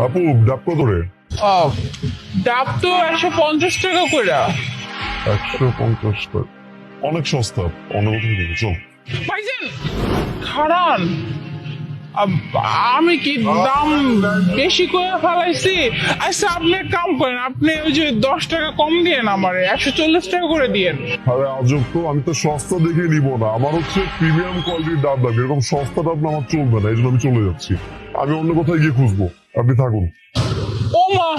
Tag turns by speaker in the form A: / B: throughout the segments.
A: আপু ডাব কত রে?
B: ও, ডাব তো 150 টাকা করে।
A: 150 টাকা, অনেক সস্তা। অন্য কোথাও দেখি চল।
B: ভাইজান খারান, আমি কি দাম বেশি করে ফেলাইছি? আচ্ছা আপনি এক কাম করেন, আপনি ওই যে 10 টাকা কম দিয়েন, আমার 140 টাকা করে দিয়েন।
A: আরে আজব তো, আমি তো সস্তা দেখে নিব না, আমার হচ্ছে প্রিমিয়াম কোয়ালিটির ডাব লাগবে। এরকম সস্তা ডাব না আমার চলবে না, এই জন্য আমি চলে যাচ্ছি। আমি অন্য কোথায় গিয়ে খুঁজবো, আপনি থাকুন।
B: ও মা,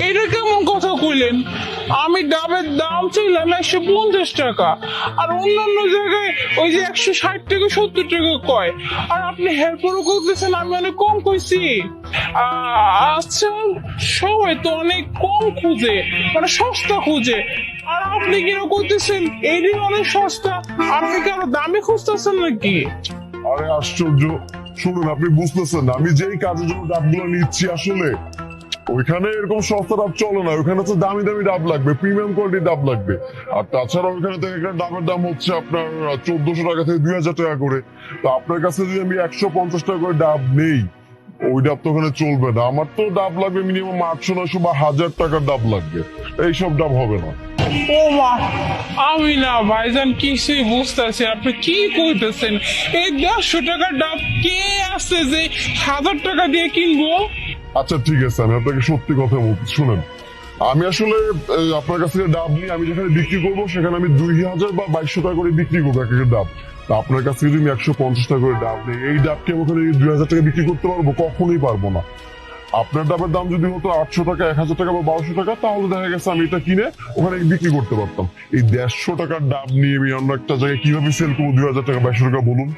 B: এটা কেমন কথা কইলেন? আমি ডাবের দাম চাইলাম 150 টাকা, আর অন্যান্য জায়গায় ওই যে 160 টাকা 70 টাকা কয়, আর আপনি হেল্পরও করতেছেন আমি অনেক কম কইছি। আচ্ছা, সবাই তো অনেক কম খুঁজে, মানে সস্তা খুঁজে, আর আপনি কিনা করতেছেন এরই অনেক সস্তা। আপনি কি আরো দামি খুঁজতেছেন নাকি?
A: আরে আশ্চর্য, শুনুন, আপনি বুঝতেছেন না, আমি যেই কাজের জন্য ডাবগুলো নিচ্ছি আসলে ওইখানে এরকম সস্তা ডাব চলে না। ওইখানে তো দামি দামি ডাব লাগবে, প্রিমিয়াম কোয়ালিটির ডাব লাগবে। আর তাছাড়া ওইখানে থেকে একটা ডাবের দাম হচ্ছে আপনার 1400 টাকা থেকে 2000 টাকা করে। তো আপনার কাছে যদি আমি 150 টাকা করে ডাব নেই, ওই ডাব তো ওখানে চলবে না। আমার তো ডাব লাগবে মিনিমাম 800 900 বা 1000 টাকার ডাব লাগবে, এইসব ডাব হবে না।
B: ও মা, আমি না ভাইজান কিছুই বুঝতেছি আপনি কি কইতেছেন। এই 150 টাকার ডাব কে আছে যে 1000 টাকা দিয়ে কিনবো?
A: আচ্ছা ঠিক আছে, আমি আপনাকে সত্যি কথা বলছি, শুনেন। আমি আসলে আপনার কাছ থেকে ডাব নিয়ে আমি যেখানে বিক্রি করবো সেখানে আমি 2000 বা 2200 টাকা করে বিক্রি করবো এক একটা ডাব। তা আপনার কাছ থেকে যদি আমি 150 টাকা করে ডাব নিই, এই ডাবকে আমি ওখানে 2000 টাকা বিক্রি করতে পারবো? কখনোই পারবো না। আপনার ডাবের দাম যদি হতো 800 টাকা 1000 টাকা বা 1200 টাকা, তাহলে দেখা গেছে আমি এটা কিনে ওখানে বিক্রি করতে পারতাম। এই 150 টাকার ডাব নিয়ে আমি অন্য একটা জায়গায় কিভাবে সেল করবো 2000 টাকা 2200 টাকা, বলুন?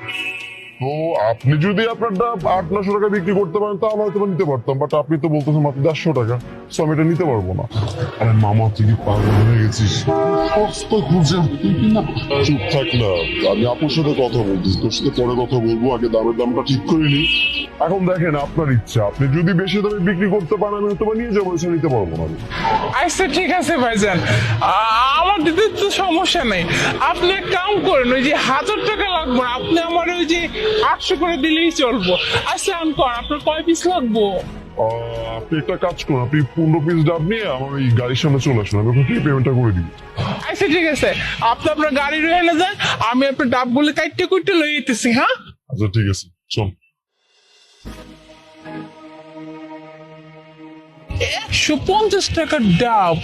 A: তো আপনি যদি আপনার ডাব 800 900 টাকা বিক্রি করতে পারেন তাহলে হয়তো বা নিতে পারতাম, বাট আপনি তো বলতেছেন মাত্র 150 টাকা, সো আমি এটা নিতে পারবো না। আরে মামা, তুই কি পাগল হয়ে গেছিস? সস্তা খুঁজে তুই কি না? চুপ থাক না, আমি আপুর সাথে কথা বলতেছি, তোর সাথে পরে কথা বলবো, আগে দামের দামটা ঠিক করে নি। এখন দেখেন আপনার ইচ্ছা, আপনি যদি বেশি দামে বিক্রি করতে পারেন আমি হয়তো বা নিয়ে যাবো, এসে নিতে পারবো না আমি।
B: আচ্ছা ঠিক আছে ভাইজান, আমার দিতে তো সমস্যা নেই। আপনি এক কাম করেন, ওই যে 1000 টাকা লাগবে না, আপনি আমার ওই যে 800 করে দিলেই চলবো। আচ্ছা আনকর, আপনার কয় পিস লাগবো?
A: আপনি একটা কাজ করুন, আপনি 15 পিস ডাব নিয়ে আমার ওই গাড়ির সামনে চলে আসুন, আমি ওখান থেকে পেমেন্টটা করে দিই।
B: আচ্ছা ঠিক আছে, আপনি আপনার গাড়ি রয়ে না যান, আমি আপনার ডাবগুলো কাইটে কুইটে লই যেতেছি। হ্যাঁ
A: আচ্ছা ঠিক আছে, চল।
B: 150 টাকার ডাব,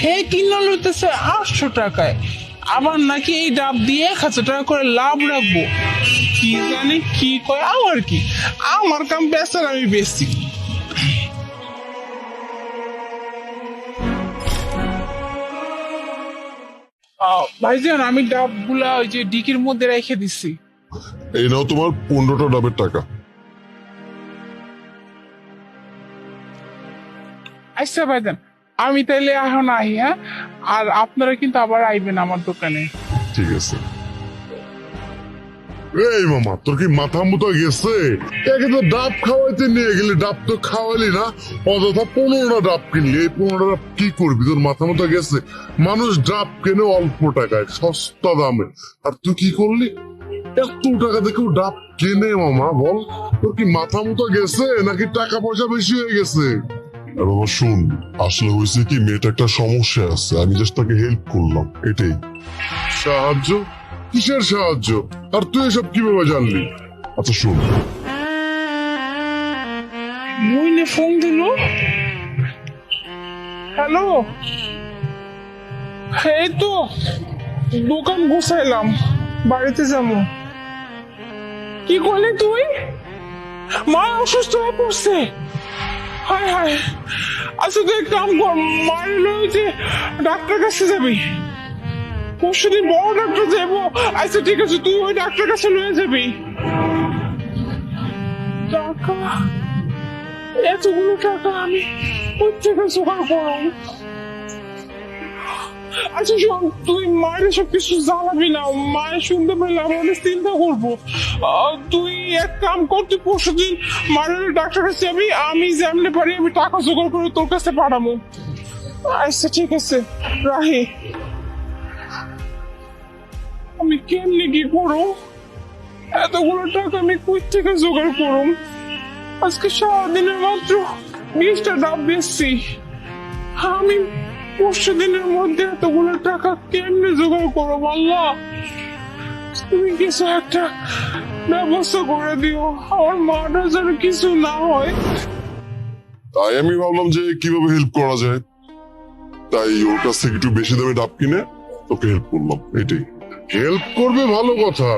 B: হে কিনা লইতেছে 800 টাকায়। আবার নাকি এই ডাব দিয়ে 1000 টাকা করে লাভ রাখবো। কি জানি কি কয়, আমার কি, আমার কাম বেচার আমি বেশি। ভাইজান, আমি ডাবগুলা ওই যে ডিকির মধ্যে রেখে দিছি।
A: এই নাও তোমার 15টা ডাবের টাকা।
B: আচ্ছা ভাইজান, আমি তাইলে এখন আহি। হ্যাঁ, আর আপনারা কিন্তু আবার আইবেন আমার দোকানে।
A: ঠিক আছে। এই মামা, তোর কি মাথা মুথা গেছে? একে তো ডাব খাওয়াইতে নিয়ে গেলি, ডাব তো খাওয়ালি না, অযথা 15টা ডাব কিনলি। এই 15টা ডাব কি করবি? তোর মাথা মুথা গেছে? মানুষ ডাব কেনে অল্প টাকায়, সস্তা দামে, আর তুই কি করলি? এত টাকা দেখেও ডাব কেনে মামা, বল? তোর কি মাথা মুথা গেছে নাকি টাকা পয়সা বেশি হয়ে গেছে? বাবা শুন, আসলে হয়েছে কি, মেয়েটা একটা সমস্যা আছে, আমি জাস্ট তাকে হেল্প করলাম, এটাই। সাহায্য? কিসের সাহায্য? আর তুই এসব কিভাবে জানলি? আচ্ছা শুন।
B: মুইনে ফোন দিল। হ্যালো, এই তো দোকান গুছাইলাম, বাড়িতে যাবো। কি করলি তুই? মা অসুস্থ হয়ে পড়ছে। হায় হায়। আচ্ছা তুই এক কাম কর, মায়ের লইতে ডাক্তার কাছে যাবি। পরশুদিন বড় ডাক্তার যাবো। আচ্ছা ঠিক আছে, তুই ওই ডাক্তার কাছে লয়ে যাবি। টাকা, এতগুলো টাকা আমি কোথেকে জোগাড় করব? আচ্ছা শোন, তুই মায়ের সব কিছু জানাবি না, মায়ের শুনতে পেলে আমি অনেক চিন্তা করবো। তুই এক কাম কর, তুই পরশুদিন মায়ের ডাক্তার কাছে যাবি, আমি যেমনি পারি আমি টাকা জোগাড় করে তোর কাছে পাঠাবো। আচ্ছা ঠিক আছে, রাহি। আমি কেমনি কি করো, এতগুলো টাকা আমি কই থেকে জোগাড় করুম? আজকে সারাদিনের মাত্র 20টা ডাব বেচছি। আমি 5 দিনের মধ্যে এতগুলো টাকা কেমনে জোগাড় করো আল্লাহ? তুমি কিছু একটা ব্যবস্থা করে দিও, আমার মাটা যেন কিছু না হয়।
A: তাই আমি ভাবলাম যে কিভাবে হেল্প করা যায়, তাই ওর কাছ থেকে একটু বেশি দামে ডাব কিনে তোকে হেল্প করলাম, এটাই।
C: হেল্প করবে ভালো কথা,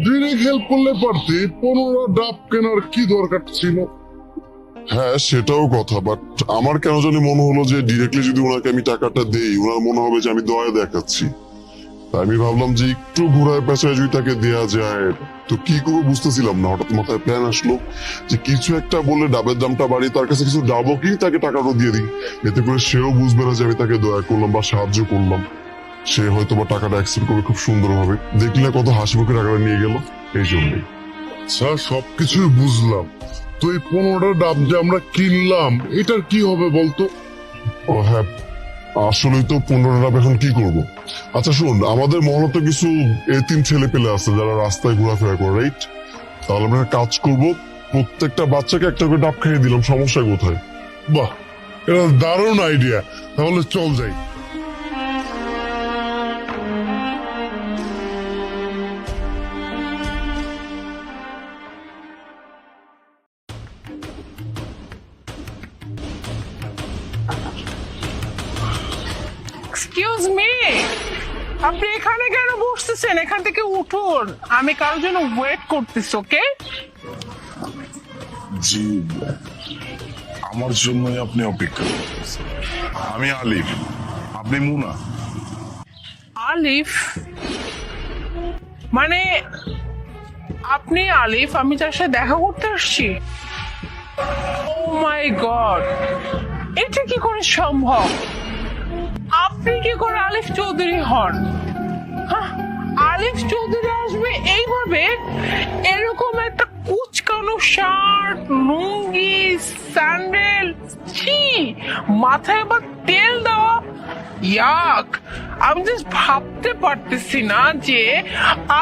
C: ডিরেক্ট হেল্প করলে পারতি। 15 ডাব কেনার কি দরকার ছিল?
A: হ্যাঁ সেটাও কথা, বাট আমার কেন জানি মনে হলো যে ডিরেক্টলি যদি ওনাকে আমি টাকাটা দেই ওনার মনে হবে যে আমি দয়া দেখাচ্ছি। তাই আমি ভাবলাম যে একটু ঘোরায় পেঁচায় যদি তাকে দেয়া যায়, তো কি করবো বুঝতেছিলাম না। হঠাৎ মাথায় প্ল্যান আসলো যে কিছু একটা বলে ডাবের দামটা বাড়ি, তার কাছে কিছু ডাবও কি তাকে টাকাটা দিয়ে দিই, এতে করে সেও বুঝবে না যে আমি তাকে দয়া করলাম বা সাহায্য করলাম। সে হয়তো বা টাকাটা অ্যাকসেপ্ট করবে খুব সুন্দরভাবে। দেখলে কত হাসি মুখে টাকাটা নিয়ে গেল, এই জন্যই।
C: স্যার সবকিছুই বুঝলাম, তো এই 15টা ডাব যে আমরা কিনলাম এটার কি হবে বলতো?
A: ও হ্যাঁ, আসলেই তো 15 ডাব এখন কি করব। আচ্ছা শোন, আমাদের মহলে তো কিছু এতিম ছেলে পেলে আছে যারা রাস্তায় ঘোরাফেরা করে, রাইট? তাহলে আমরা একটা কাজ করব, প্রত্যেকটা বাচ্চাকে একটা করে ডাব খাইয়ে দিলাম, সমস্যা কোথায়?
C: বাহ, এটা দারুণ আইডিয়া। তাহলে চল যাই।
B: এক্সকিউজ মি, আপনি এখানে কেন বসতেছেন? এখান থেকে উঠুন, আমি কারোর জন্য ওয়েট করতেছি। ওকে,
D: জি, আমার জন্যই আপনি অপেক্ষা করতেছেন। আমি আলিফ, আপনি মুনা।
B: আলিফ মানে আপনি আলিফ, আমি যার সাথে দেখা করতে আসছি? ও মাই গড, এটা কি করে সম্ভব? আপনি কি করে আলিফ চৌধুরী হন? হ্যাঁ, আলিফ চৌধুরী আসবে এইভাবে? এরকম একটা কুচকানো শার্ট, লুঙ্গি, স্যান্ডেল, ছি, মাথায় আবার তেল দেওয়া, ইয়াক! আমি জাস্ট ভাবতে পারতেছি না যে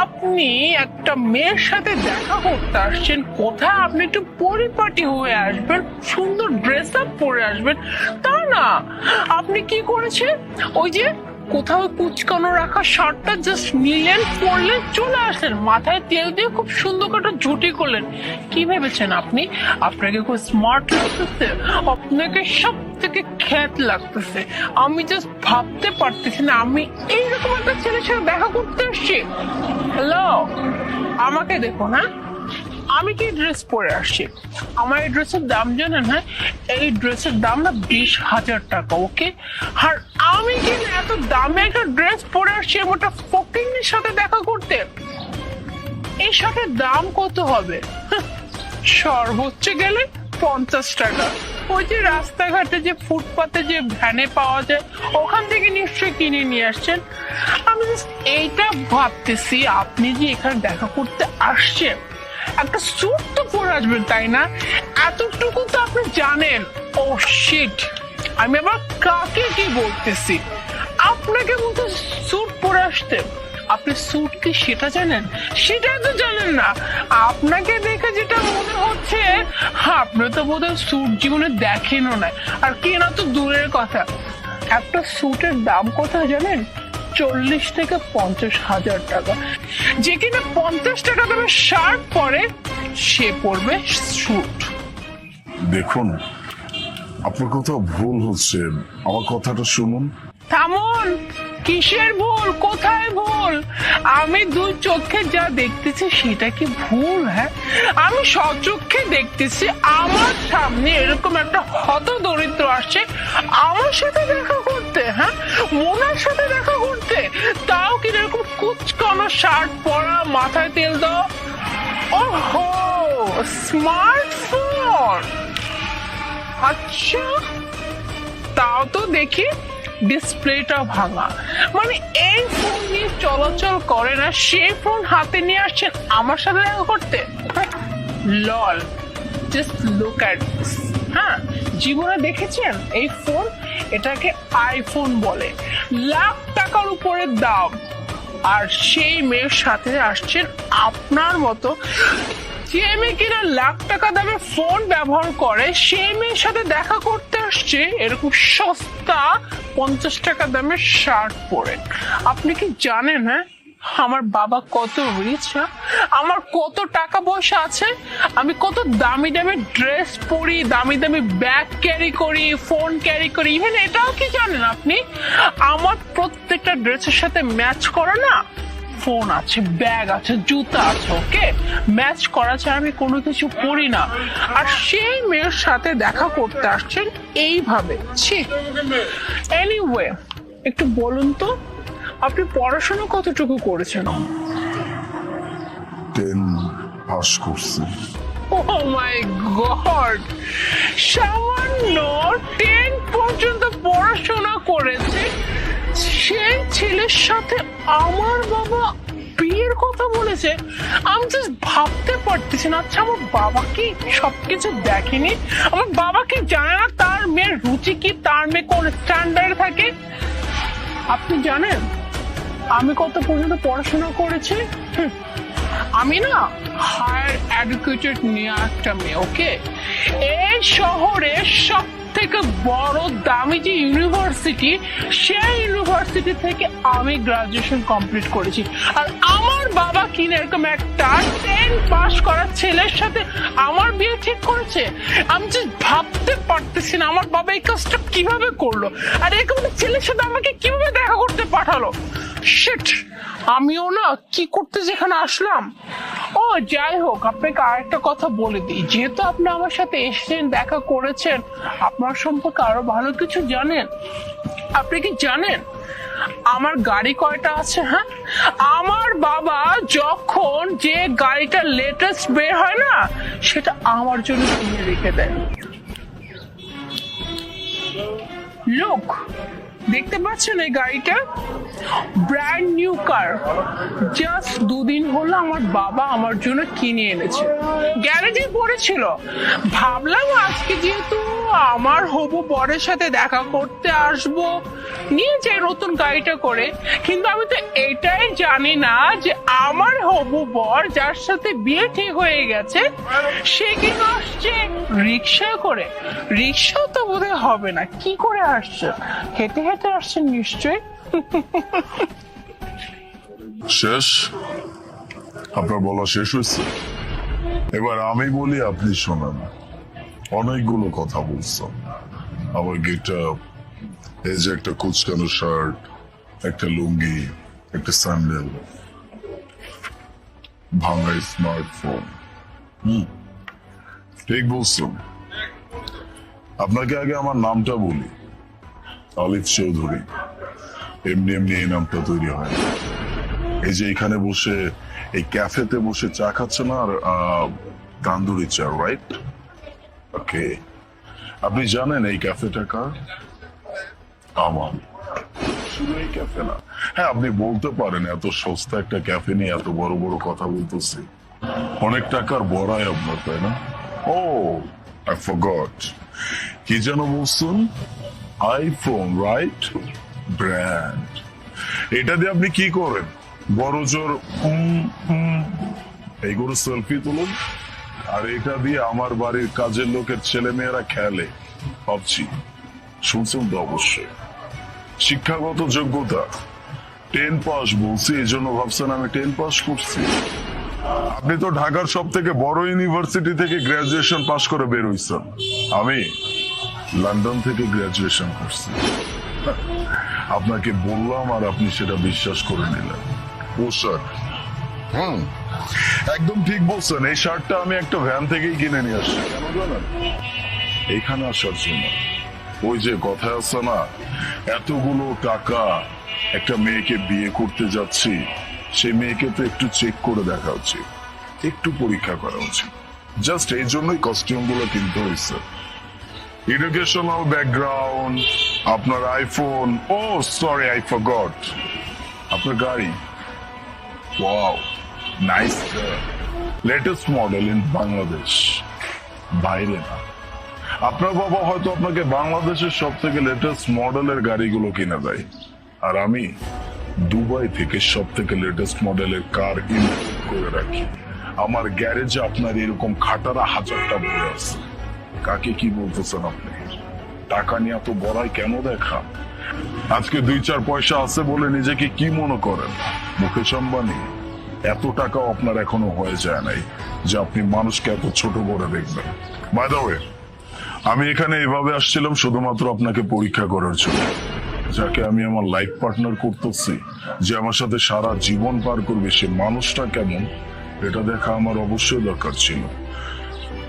B: আপনি একটা মেয়ের সাথে দেখা করতে আসছেন। কোথায় আপনি একটু পরিপাটি হয়ে আসবেন, সুন্দর ড্রেস আপ পরে আসবেন, তা না। আপনি কি করেছেন? ওই যে কোথাও কুচকানো রাখা শার্টটা জাস্ট নিলেন, পরলেন, চলে আসলেন, মাথায় তেল দিয়ে খুব সুন্দর একটা ঝুটি করলেন। কি ভেবেছেন আপনি? আপনাকে খুব স্মার্ট লাগতেছে, আপনাকে সব থেকে খ্যাত লাগতেছে। আমি জাস্ট ভাবতে পারতেছি না আমি এইরকম একটা ছেলের সাথে দেখা করতে আসছি। হ্যালো, আমাকে দেখো না, আমি কি ড্রেস পরে আসছি? আমার এই ড্রেসের দাম জানেন? হ্যাঁ, এই ড্রেসের দাম না 20,000 টাকা। ওকে, আর আমি কি না এত দামে একটা ড্রেস পরে আসছি ওটা ফকিংয়ের সাথে দেখা করতে? এই শার্টের দাম কত হবে? সর্বোচ্চ গেলে 50 টাকা। ওই যে রাস্তাঘাটে যে ফুটপাতে যে ভ্যানে পাওয়া যায়, ওখান থেকে নিশ্চয়ই কিনে নিয়ে আসছেন। আমি জাস্ট এইটা ভাবতেছি, আপনি যে এখানে দেখা করতে আসছেন, একটা স্যুট তো পরে আসবেন, তাই না? এতটুকু তো আপনি জানেন। ও শিট, আমি আবার কাকে কি বলতেছি? আপনাকে বলতে স্যুট পরে আসতে। আপনি স্যুট কি সেটা জানেন? সেটাই তো জানেন না। আপনাকে দেখে যেটা মনে হচ্ছে, আপনি তো বোধহয় স্যুট জীবনে দেখেনও না, আর কেনা তো দূরের কথা। একটা স্যুটের দাম কত জানেন? 40 থেকে 50,000 টাকা। যে কিনা 50 টাকা দামে শার্ট পরে, সে পরবে স্যুট।
D: দেখুন, আপনার কোথাও ভুল হচ্ছে, আমার কথাটা শুনুন।
B: থামুন, কিসের ভুল? কোথায় ভুল? আমি দুই চোখে যা দেখতেছি সেটা কি ভুল? হ্যাঁ, আমি সচক্ষে দেখতেছি আমার সামনে এরকম একটা হত দরিদ্র আসছে আমার সাথে দেখা করতে। হ্যাঁ, মোনার সাথে দেখা করতে, তাও কি এরকম কুচকানো শার্ট পরা, মাথায় তেল দাও। ওহো, স্মার্টফোন! আচ্ছা, তাও তো দেখি ডিসপ্লেটা ভাঙা। মানে এই ফোন নিয়ে চলাচল করে না, সেই ফোন হাতে নিয়ে আসছেন আমার সাথে দেখা করতে? লল, জাস্ট লুক অ্যাট দিস। হ্যাঁ, জীবনে দেখেছেন এই ফোন? এটাকে আইফোন বলে, লাখ টাকার উপরে দাম। আর সেই মেয়ের সাথে আসছেন আপনার মতো যে মেয়ে কিনা লাখ টাকা দামের ফোন ব্যবহার করে সেই মেয়ের সাথে দেখা করতে আসছে এরকম সস্তা 50 টাকা দামের শার্ট পরে। আপনি কি জানেন হ্যাঁ আমার বাবা কত রিচ, আমার কত টাকা পয়সা আছে, আমি কত দামি দামি ড্রেস পরি, দামি দামি ব্যাগ ক্যারি করি, ফোন ক্যারি করি। ইভেন এটাও কি জানেন আপনি, আমার প্রত্যেকটা ড্রেসের সাথে ম্যাচ করে না ফোন আছে, ব্যাগ আছে, জুতা আছে। ওকে, ম্যাচ করা ছাড়া আমি কোনো কিছু পরি না। আর সেই মেয়ের সাথে দেখা করতে আসছেন এইভাবে। ছি। এনিওয়ে, একটু বলুন তো আপনি পড়াশোনা কতটুকু করেছেন?
D: 10 পাস করছি।
B: ও মাই গড, সামান্য 10 পর্যন্ত পড়াশোনা করেছে সেই ছেলের সাথে আমার বাবা বিয়ের কথা বলেছে। আমি জাস্ট ভাবতে পারতেছি না। আচ্ছা, আমার বাবা কি সবকিছু দেখেনি? আমার বাবা কি জানে না তার মেয়ের রুচি কি, তার মেয়ে কোন স্ট্যান্ডার্ডে থাকে? আপনি জানেন আমি কত পর্যন্ত পড়াশোনা করেছি? আমি না হায়ার এডুকেটেড নিয়ে একটা মেয়ে। ওকে, এই শহরে সব থেকে বড় দামি যে ইউনিভার্সিটি, সেই ইউনিভার্সিটি থেকে আমি গ্রাজুয়েশন কমপ্লিট করেছি। আর আমার বাবা কিনা এরকম একটা 10 পাস করা ছেলের সাথে আমার বিয়ে ঠিক করেছে। আমি যে ভাবতে পারতেছি না আমার বাবা এই কাজটা কিভাবে করলো, আর এরকম একটা ছেলের সাথে আমাকে কিভাবে দেখা করতে পাঠালো। শিট, আমিও না কি করতে যেখানে আসলাম। ও যাই হোক, আপনাকে আরেকটা কথা বলে দিই, যেহেতু আপনি আমার সাথে এসেছেন, দেখা করেছেন, আপনার সম্পর্কে আরো ভালো কিছু জানেন। আপনি কি জানেন আমার গাড়ি কয়টা আছে? হ্যাঁ, আমার বাবা যখন যে গাড়িটা লেটেস্ট বের হয় না সেটা আমার জন্য কিনে রেখে দেয়। লোক দেখতে পাচ্ছেন এই গাড়িটা ব্র্যান্ড নিউ কার, জাস্ট 2 দিন হলো আমার বাবা আমার জন্য কিনে এনেছে, গ্যারেজে পড়েছিল। ভাবলাম আজকে যেহেতু আমার হবু বরের সাথে দেখা করতে আসবো, নিয়ে যাই নতুন গাড়িটা করে। কিন্তু আমি তো এটাই জানি না যে আমার হবু বর যার সাথে বিয়ে ঠিক হয়ে গেছে সে কিন্তু আসছে রিক্সা করে। রিক্সা তো বোধহয় হবে না, কি করে আসছে? হেঁটে হেঁটে আসছেন নিশ্চয়ই।
D: শেষ? আপনার বলা শেষ হয়েছে? এবার আমি বলি, আপনি শোনেন। অনেকগুলো কথা বলছেন, আমার গেটআপ, এই যে একটা কুচকানো শার্ট, একটা লুঙ্গি, একটা স্যান্ডেল, ভাঙা স্মার্টফোন। ঠিক বলছেন। আপনাকে আগে আমার নামটা বলি, আলিফ চৌধুরী। এমনি এমনি এই নামটা তৈরি হয়। এই যে এখানে বসে এই ক্যাফেতে বসে চা খাচ্ছে না, আর তান্দুরি চা, রাইট? ওকে, আপনি জানেন এই ক্যাফেটা কার? আমার। শুধু এই ক্যাফে না, হ্যাঁ আপনি বলতে পারেন এত সস্তা একটা ক্যাফে নিয়ে এত বড় বড় কথা বলতেছি, অনেক টাকার বড়াই আপনার, তাই না? ও আই ফরগট, কি যেন বলছেন? IPhone, right? ব্র্যান্ড। এটা দিয়ে আপনি কি করেন? বড় জোর এইগুলো সেলফি তুলুন, আর এটা দিয়ে আমার বাড়ির কাজের লোকের ছেলে মেয়েরা খেলে। ভাবছি শুনছেন তো অবশ্যই। শিক্ষাগত যোগ্যতা 10 পাস বলছি, এই জন্য ভাবছেন আমি 10 পাস করছি? আপনি তো ঢাকার সব থেকে বড় ইউনিভার্সিটি থেকে গ্রাজুয়েশন পাস করে বের হইছেন। আমি লন্ডন থেকে গ্রাজুয়েশন করছি। আপনাকে বললাম আর আপনি সেটা বিশ্বাস করে নিলেন। ও স্যার, একদম ঠিক বলছেন। এই শার্টটা আমি একটা ভ্যান থেকেই কিনে নিয়ে আসছি। কেন জানেন? এইখানে আসার জন্য। ওই যে কথা আছে না, এতগুলো টাকা একটা মেয়েকে বিয়ে করতে যাচ্ছি, সেই মেয়েকে তো একটু চেক করে দেখা উচিত, একটু পরীক্ষা করা উচিত। জাস্ট এই জন্যই কস্টিউম গুলো কিনতে হয়েছে। এডুকেশনাল ব্যাকগ্রাউন্ড, আপনার iPhone, oh sorry I forgot, আপনার গাড়ি, wow nice, latest model in Bangladesh, বাইরে না। আপনার বাবা হয়তো আপনাকে বাংলাদেশের সব থেকে লেটেস্ট মডেলের গাড়িগুলো কিনে দেয়, আর আমি দুবাই থেকে সব থেকে লেটেস্ট মডেলের কার ইম্পোর্ট করে রাখি। আমার গ্যারেজে আপনার এরকম খাটারা হাজারটা বই আছে। কাকে কি বলতেছেন আপনি? টাকা নিয়ে এত বড়াই কেন দেখা? আজকে 2-4 পয়সা আছে বলে নিজেকে কি মনে করেন মুকেশ আম্বানি? এত টাকাও আপনার এখনো হয়ে যায় নাই যে আপনি মানুষকে এত ছোট করে দেখবেন। বাই দ্য ওয়ে, আমি এখানে এভাবে আসছিলাম শুধুমাত্র আপনাকে পরীক্ষা করার জন্য। যাকে আমি আমার লাইফ পার্টনার করতেছি, যে আমার সাথে সারা জীবন পার করবে, সে মানুষটা কেমন এটা দেখা আমার অবশ্যই দরকার ছিল।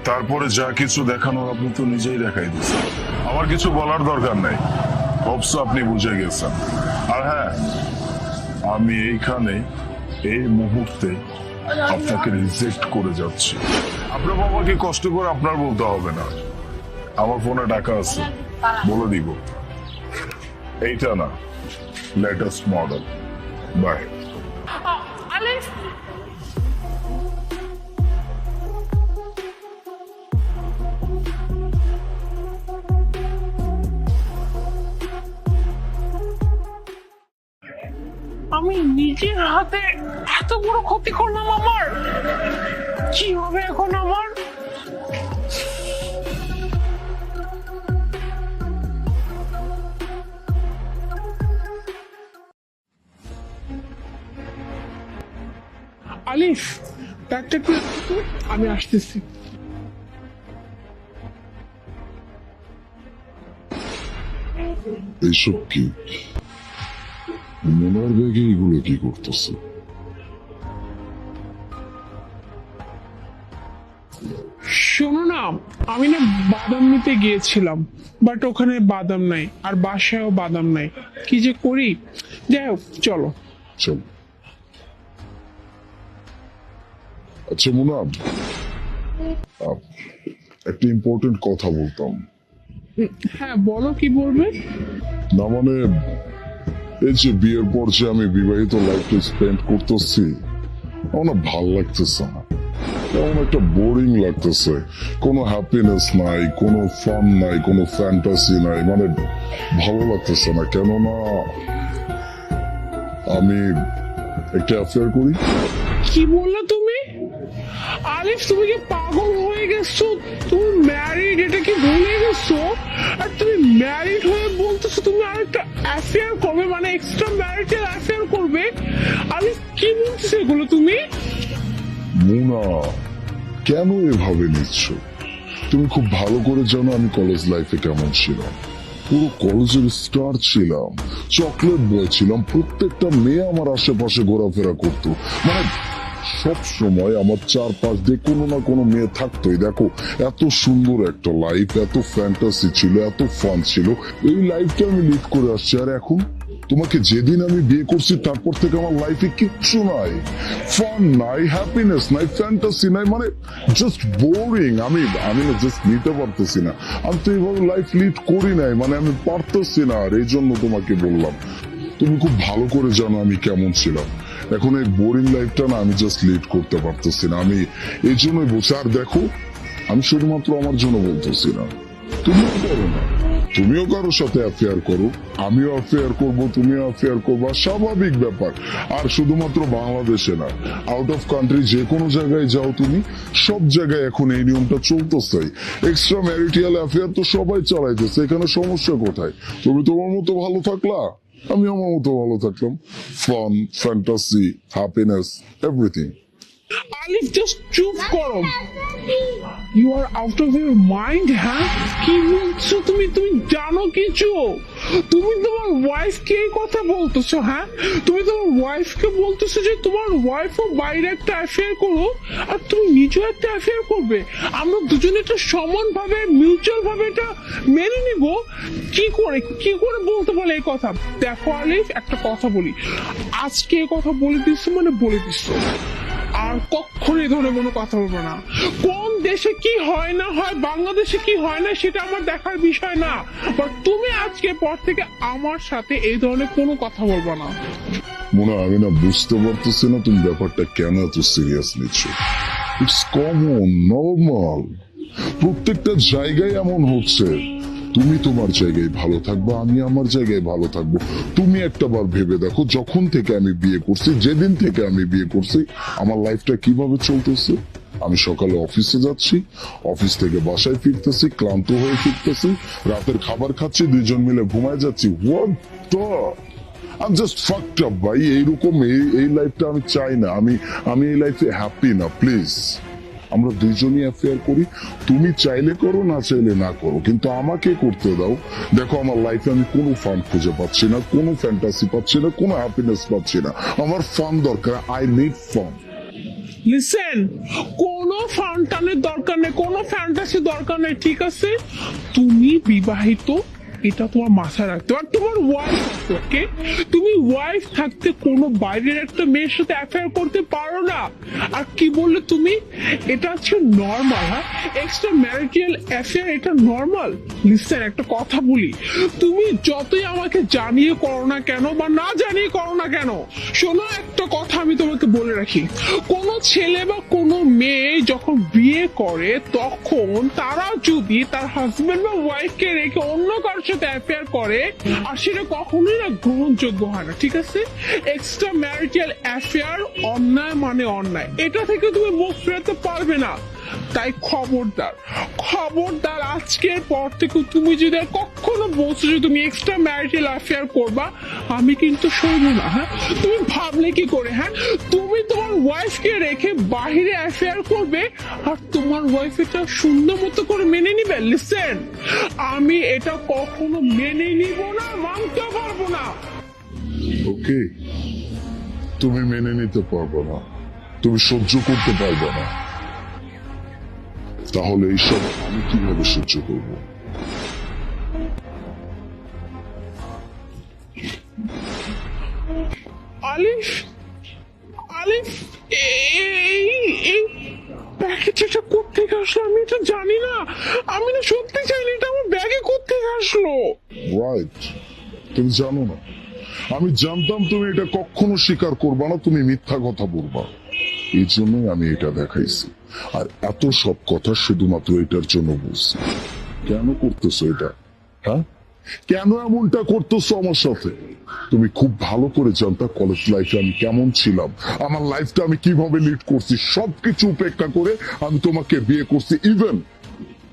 D: তারপরে যা কিছু দেখানোর আপনি তো নিজেই দেখাই দিচ্ছেন, আমার কিছু বলার দরকার নেই। হোপস আপনি বুঝে গেছেন। আর হ্যাঁ, আমি এইখানে এই মুহূর্তে আপনাকে রিজেক্ট করে যাচ্ছি। আপনার বাবাকে কষ্ট করে আপনার বলতে হবে না, আমার ফোনে টাকা আছে, বলে দিব। এইটা না, লেটেস্ট মডেল। বাই।
B: আলিফ, আমি নিজের হাতে এত বড় ক্ষতি করলাম আমার। কি হবে এখন আমার? আলিফ, ব্যাগটা একটু রাখো তো, আমি আসতেছি।
C: এইসব কি? মোনার ব্যাগে এগুলো কি করতেছে?
B: শোনো না, আমি না বাদাম নিতে গিয়েছিলাম, বাট ওখানে বাদাম নাই, আর বাসায়ও বাদাম নাই। কি যে করি, যাই হোক চলো।
C: চল। আচ্ছা মোনা, একটা ইম্পর্টেন্ট কথা বলতাম।
B: হ্যাঁ বলো, কি বলবে?
C: না মানে, এই যে বিয়ের পর যে আমি বিবাহিত লাইফটা স্পেন্ড করতেছি, আমার না ভাল লাগতেছে না। কেমন একটা বোরিং লাগতেছে। কোনো হ্যাপিনেস নাই, কোনো ফান নাই, কোনো ফ্যান্টাসি নাই, মানে ভালো লাগতেছে না। কেননা আমি একটা অ্যাফেয়ার করি।
B: কি বললে তুমি? আলিফ, তুমি কি পাগল হয়ে গেছো? তুমি ম্যারিড, এটা কি ভুলে গেছো? আর তুমি ম্যারিড হয়ে বলতেছো তুমি আরেকটা অ্যাফেয়ার করবে, মানে এক্সট্রা ম্যারিটাল অ্যাফেয়ার করবে? আলিফ, কি বলতেছো এগুলো তুমি?
C: মুনা, কেন এভাবে নিচ্ছ? তুমি খুব ভালো করে জানো আমি কলেজ লাইফে কেমন ছিলাম। পুরো কলেজের স্টার ছিলাম, চকলেট বয় ছিলাম। প্রত্যেকটা মেয়ে আমার আশেপাশে ঘোরাফেরা করতো, মানে সব সময় আমার চারপাশ দিয়ে কোনো না কোনো মেয়ে থাকতোই। দেখো, এত সুন্দর একটা লাইফ, এত ফ্যান্টাসি ছিল, এত ফান ছিল। এই লাইফটা আমি লিড করে আসছি। আর এখন তোমাকে যেদিন আমি বিয়ে করছি তারপর থেকে আমার লাইফে কিচ্ছু নাই, ফান নাই, হ্যাপিনেস নাই, ফ্যান্টাসি নাই, মানে জাস্ট বোরিং। আমি না জাস্ট নিতে পারতেছি না। আমি তো এইভাবে লাইফ লিড করি নাই, মানে আমি পারতেছি না। আর এই জন্য তোমাকে বললাম, তুমি খুব ভালো করে জানো আমি কেমন ছিলাম। এখন এই বোরিং লাইফটা না আমি জাস্ট লিড করতে পারতেছি না। আমি এই জন্যই বলছি। আর দেখো, আমি শুধুমাত্র আমার জন্য বলতেছি না, তুমিও করো না। তুমিও কারোর সাথে অ্যাফেয়ার করো, আমিও অ্যাফেয়ার করব, তুমিও অ্যাফেয়ার করবা, স্বাভাবিক ব্যাপার। আর শুধুমাত্র বাংলাদেশে না, আউট অফ কান্ট্রি যে কোনো জায়গায় যাও তুমি, সব জায়গায় এখন এই নিয়মটা চলতেছে। এক্সট্রা ম্যারিটাল অ্যাফেয়ার তো সবাই চালাইতেছে, এখানে সমস্যা কোথায়? তুমি তোমার মতো ভালো থাকলা, আমি আমার মতো ভালো থাকলাম। Fun, fantasy, happiness, everything.
B: Alif, just চুপ করো। You are out of your mind. হ্যাঁ, কি বলছো তুমি? তুমি জানো কিছু? তুমি তোমার ওয়াইফকে এই কথা বলতেছো? হ্যাঁ, তুমি তোমার ওয়াইফকে বলতেছো যে তোমার ওয়াইফও বাইরে একটা অ্যাফেয়ার করো, আর তুমি নিজেও একটা অ্যাফেয়ার করবে। আমরা দুজনে এটা সমান ভাবে, মিউচুয়াল ভাবে এটা মেনে নিব। কি করে বলতে বলে এই কথা? দেখো আলিফ, একটা কথা বলি, আজকে এই কথা বলে দিচ্ছ মানে বলে দিচ্ছ, আর কখনো এই ধরনের কোনো কথা বলবো না। কোন দেশে কি হয় না হয়, বাংলাদেশে কি হয় না, সেটা আমার দেখার বিষয় না। বাট তুমি আজকে পর থেকে আমার সাথে এই ধরনের কোনো কথা বলবো না।
C: মোনা, আমি না বুঝতে পারতেছি না তুমি ব্যাপারটা কেন এত সিরিয়াস নিচ্ছ। ইটস কমন, নর্মাল, প্রত্যেকটা জায়গায় এমন হচ্ছে। তুমি তোমার জায়গায় ভালো থাকবে, আমি আমার জায়গায় ভালো থাকবো। তুমি একটা বার ভেবে দেখো, যখন থেকে আমি বিয়ে করছি, যেদিন থেকে আমি বিয়ে করছি, আমার লাইফটা কিভাবে চলতেছে। আমি সকালে অফিসে যাচ্ছি, অফিস থেকে বাসায় ফিরতেছি, ক্লান্ত হয়ে ফিরতেছি, রাতের খাবার খাচ্ছি, দুইজন মিলে ঘুমায় যাচ্ছি। What the I'm just fucked up ভাই। এইরকম এই লাইফটা আমি চাই না। আমি এই লাইফে হ্যাপি না, প্লিজ। আমরা দুইজনই অ্যাফেয়ার করি, তুমি চাইলে করো, না চাইলে না করো, কিন্তু আমাকে করতে দাও। দেখো আমার লাইফে আমি কোনো ফান খুঁজে পাচ্ছি না, কোনো ফ্যান্টাসি পাচ্ছি না, কোনো হ্যাপিনেস পাচ্ছি না। আমার ফান দরকার, আই নিড ফান।
B: লিসেন, কোনো ফান্টানের দরকার নেই, কোনো ফ্যান্টাসি দরকার নেই, ঠিক আছে? তুমি বিবাহিত, এটা তোমার মাথায় রাখতে হবে। আর তোমার ওয়াইফ, ওকে, তুমি ওয়াইফ থাকতে কোনো বাইরের একটা মেয়ের সাথে অ্যাফেয়ার করতে পারো না। আর কি বললে তুমি? এটা হচ্ছে নর্মাল, হ্যাঁ? এক্সট্রা ম্যারিটাল অ্যাফেয়ার এটা নর্মাল। লিসেন, একটা কথা বলি, তুমি যতই আমাকে জানিয়ে করো না কেন বা না জানিয়ে করো না কেন, শোনো একটা কথা আমি তোমাকে বলে রাখি, কোনো ছেলে বা কোনো মেয়ে যখন বিয়ে করে তখন তারা যদি তার হাজবেন্ড বা ওয়াইফকে রেখে অন্য কারোর সাথে অ্যাফেয়ার করে, আর সেটা কখনোই না গ্রহণযোগ্য হয় না, ঠিক আছে? এক্সট্রা ম্যারিটাল অ্যাফেয়ার অন্যায় মানে অন্যায়, এটা থেকে তুমি মুখ ফেরাতে পারবে না। তাই খবরদার, খবরদার, আজকের পর থেকে তুমি যদি আর কখনো বলছো যে তুমি এক্সট্রা ম্যারিটাল অ্যাফেয়ার করবা, আমি কিন্তু সইব না। হ্যাঁ, তুমি ভাবলে কি করে? হ্যাঁ, তুমি তোমার ওয়াইফকে রেখে বাহিরে অ্যাফেয়ার করবে আর তোমার ওয়াইফ এটা সুন্দর মতো করে মেনে নিবে? লিসেন, আমি এটা কখনো মেনে নিব না, মানতে পারবো না।
C: ওকে, তুমি মেনে নিতে পারবে না, তুমি সহ্য করতে পারবে না, তাহলে এইসব আমি কিভাবে সহ্য করব?
B: আলিফ, আলিফ, এই প্যাকেটটা কোত্থেকে আসলো? আমি এটা জানি না, আমি না সত্যি চাইনি, এটা আমার ব্যাগে কোত্থেকে আসলো?
C: রাইট, তুমি জানো না, আমি জানতাম তুমি এটা কখনো স্বীকার করবা না, তুমি মিথ্যা কথা বলবা, এই জন্যই আমি এটা দেখাইছি। আর এত সব কথা শুধুমাত্র এটার জন্য বলছি। কেন করতেছো এটা? হ্যাঁ, কেন এমনটা করতেছো আমার সাথে? তুমি খুব ভালো করে জানতা কলেজ লাইফে আমি কেমন ছিলাম, আমার লাইফটা আমি কিভাবে লিড করছি। সবকিছু উপেক্ষা করে আমি তোমাকে বিয়ে করছি, ইভেন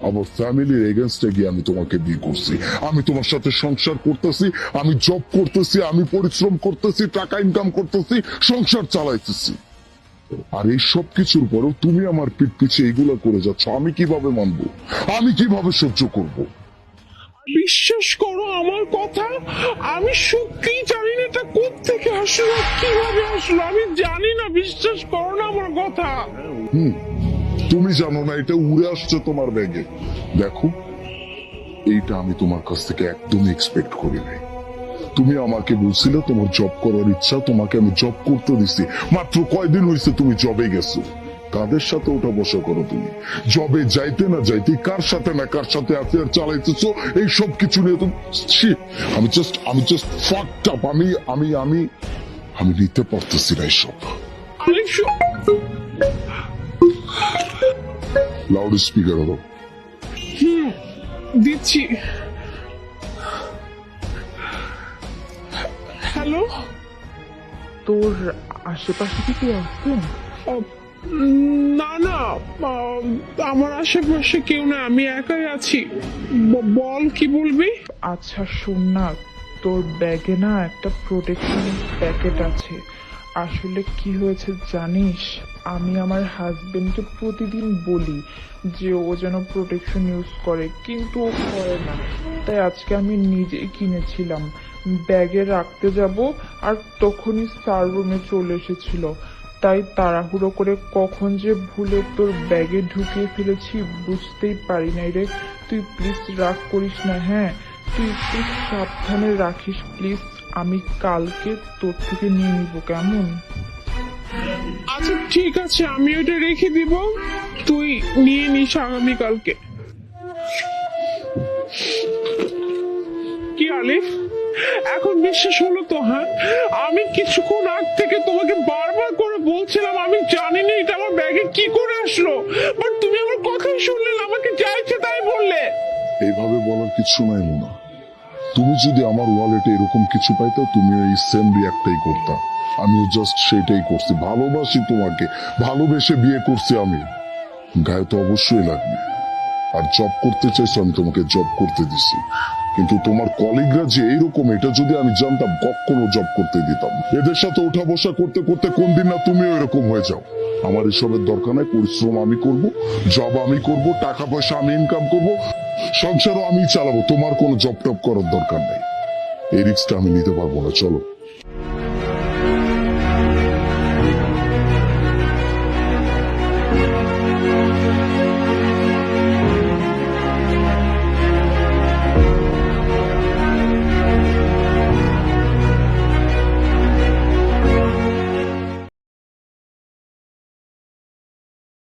C: আমার ফ্যামিলির এগেনস্টে গিয়ে আমি তোমাকে বিয়ে করছি। আমি তোমার সাথে সংসার করতেছি, আমি জব করতেছি, আমি পরিশ্রম করতেছি, টাকা ইনকাম করতেছি, সংসার চালাইতেছি। আর এই সব কিছুর পরেও তুমি আমার পিঠ পিছে এগুলো করে যাচ্ছ, আমি কিভাবে মানবো? আমি কিভাবে সহ্য করব?
B: বিশ্বাস করো আমার কথা, আমি সত্যি জানি না এটা কোত্থেকে আসলো, কিভাবে আসলো, আমি জানি না। বিশ্বাস করো না আমার কথা।
C: তুমি জানো না, এটা উড়ে আসছে তোমার ব্যাগে। দেখো, এইটা আমি তোমার কাছ থেকে একদমই এক্সপেক্ট করি নাই। তুমি আমাকে বলছিলে তোমার জব করার ইচ্ছা, তোমাকে আমি জব করতে দিছি। মাত্র কয়দিন হয়েছে তুমি জবে গেছো, কাদের সাথে ওঠা বসা করো তুমি? জবে যাইতে না যাইতে কার সাথে না কার সাথে অ্যাফেয়ার চালাইতেছো, এই সব কিছু নিয়ে তুমি আমি জাস্ট ফাকড আপ। আমি নিতে পারতেছি না এইসব।
B: আলিফ,
C: লাউড স্পিকার দাও।
B: দিচ্ছি। হ্যালো,
E: তোর আশেপাশে কি কেউ আছে?
B: না না, আমার আশেপাশে কেউ না, আমি একাই আছি। বল, কি বলবি?
E: আচ্ছা শোন না, তোর ব্যাগে না একটা প্রোটেকশন প্যাকেট আছে। আসলে কি হয়েছে জানিস, আমি আমার হাজবেন্ডকে প্রতিদিন বলি যে ও যেন প্রোটেকশন ইউজ করে, কিন্তু ও করে না। তাই আজকে আমি নিজেই কিনেছিলাম, ব্যাগে রাখতে যাব আর তখনই স্টার রুমে চলে এসেছিল। তাই তাড়াহুড়ো করে কখন যে ভুলে তোর ব্যাগে ঢুকিয়ে ফেলেছি বুঝতেই পারি নাই রে। তুই প্লিজ রাগ করিস না, হ্যাঁ? তুই একটু সাবধানে রাখিস প্লিজ। আমি কালকে তোর থেকে নিয়ে নিব, কেমন?
B: আচ্ছা ঠিক আছে, আমি ওটা রেখে দিব, তুই নিয়ে নিস আগামীকালকে। কি আলিফ, এখন বিশ্বাস হলো তো? হ্যাঁ, আমি কিছুক্ষণ আগ থেকে তোমাকে বারবার করে বলছিলাম আমি জানি না এটা আমার ব্যাগে কি করে আসলো, বাট তুমি আমার কথাই শুনলে না, আমাকে যা ইচ্ছে তাই বললে।
C: এইভাবে বলার কিছু নাই মুনা। তুমি যদি আমার ওয়ালেটে এরকম কিছু পাইতো, তুমি এই সেম রিয়াক্টটাই করতা। আমিও জাস্ট সেটাই করছি। ভালোবাসি তোমাকে, ভালোবেসে বিয়ে করছি আমি। গায়ে তো অবশ্যই লাগবে। আর জব করতে চাইছো, আমি তোমাকে জব করতে দিছি। কিন্তু তোমার কলিগরা যে এইরকম, এটা যদি আমি জানতাম কখনো জব করতে দিতাম না। এদের সাথে ওঠা বসা করতে করতে কোন দিন না তুমিও এরকম হয়ে যাও। আমার এসবের দরকার নাই। পরিশ্রম আমি করব, জব আমি করব, টাকা পয়সা আমি ইনকাম করব, সংসারও আমি চালাবো। তোমার কোনো জব টপ করার দরকার নেই। এই রিস্কটা আমি নিতে পারবো না। চলো।